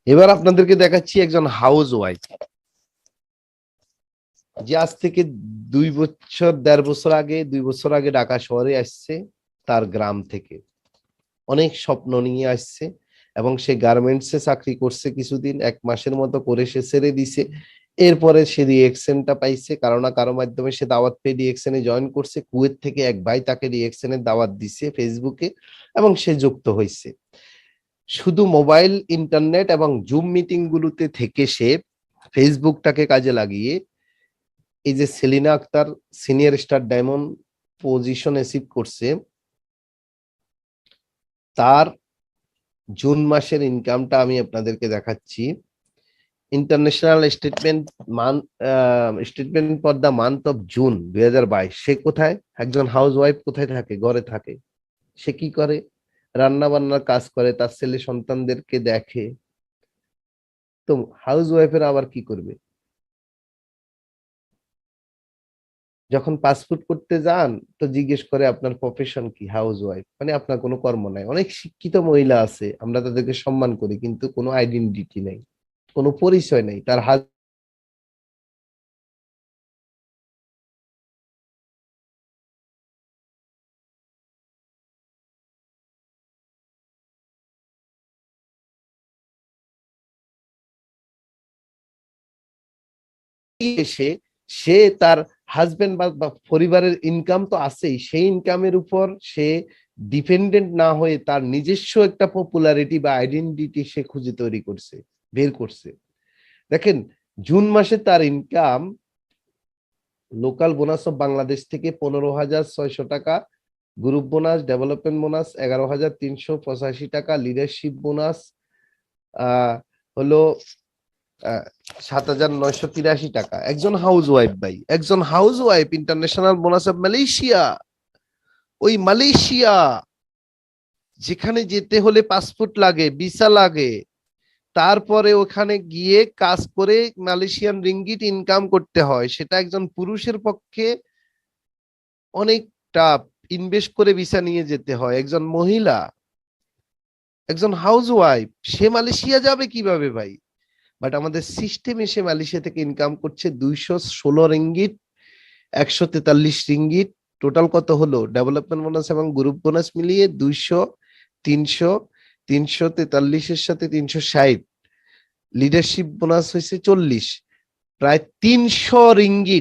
এবার আপনাদেরকে দেখাচ্ছি একজন হাউস ওয়াইফ, যে আজ থেকে 2 বছর 1.5 বছর আগে 2 বছর আগে ঢাকা শহরে আসছে তার গ্রাম থেকে। অনেক স্বপ্ন নিয়ে আসছে এবং সে গার্মেন্টসে চাকরি করছে কিছুদিন, 1 মাসের মতো করে সে ছেড়ে দিছে। এরপরে সে রিএকশনটা পাইছে, কারো না কারো মাধ্যমে সে দাওয়াত পেয়ে রিএকশনে জয়েন করছে। কুয়েত থেকে এক ভাই তাকে রিএকশনের দাওয়াত দিছে ফেসবুকে, এবং সে যুক্ত হয়েছে। শুধু মোবাইল, ইন্টারনেট এবং জুম মিটিং গুলোতে থেকে সে ফেসবুকটাকে কাজে লাগিয়ে এই যে Selina Akter senior star diamond position achieve করছে, তার জুন মাসের ইনকামটা আমি আপনাদেরকে দেখাচ্ছি। International statement for the month of June 2022। সে কোথায়? একজন হাউস ওয়াইফ কোথায় থাকে? ঘরে থাকে। সে কি করে? রান্না বান্নার কাজ করে, তার ছেলে সন্তানদেরকে দেখে। তো হাউস ওয়াইফের আবার কি করবে? যখন পাসপোর্ট করতে যান তো জিজ্ঞেস করে আপনার প্রফেশন কি? House wife. মানে আপনার কোনো কর্ম নাই। অনেক শিক্ষিত মহিলা আছে, আমরা তাদেরকে সম্মান করি, কিন্তু কোনো আইডেন্টিটি নেই, কোনো পরিচয় নেই। তার এসে সে তার হাজবেন্ড বা পরিবারের ইনকাম তো আছেই, সেই ইনকামের উপর সে ডিপেন্ডেন্ট না হয়ে তার নিজস্ব একটা পপুলারিটি বা আইডেন্টিটি সে খুঁজে তৈরি করছে, বের করছে। দেখেন, জুন মাসে তার income local bonus of Bangladesh থেকে 15,600 টাকা, গ্রুপ বোনাস, ডেভেলপমেন্ট বোনাস 11,385 টাকা, লিডারশিপ বোনাস হলো 7,983 টাকা। একজন হাউস ওয়াইফ ভাই, একজন house wife international bonus of Malaysia. ওই মালয়েশিয়া, যেখানে যেতে হলে পাসপোর্ট লাগে, ভিসা লাগে, তারপরে ওখানে গিয়ে কাজ করে মালয়েশিয়ান রিঙ্গিট ইনকাম করতে হয়। সেটা একজন পুরুষের পক্ষে অনেক টাফ, ইনভেস্ট করে ভিসা নিয়ে যেতে হয়। একজন মহিলা, একজন হাউস ওয়াইফ, সে মালয়েশিয়া যাবে কিভাবে ভাই? বাট আমাদের সিস্টেম এসে মালয়েশিয়া থেকে ইনকাম করছে 216 রিঙ্গিট, 143 রিঙ্গিট। টোটাল কত হলো? ডেভেলপমেন্ট বোনাস এবং গ্রুপ বোনাস মিলিয়ে 200, 300, 343-এর সাথে 360, লিডারশিপ বোনাস হয়েছে 40, প্রায় 300 রিঙ্গিট।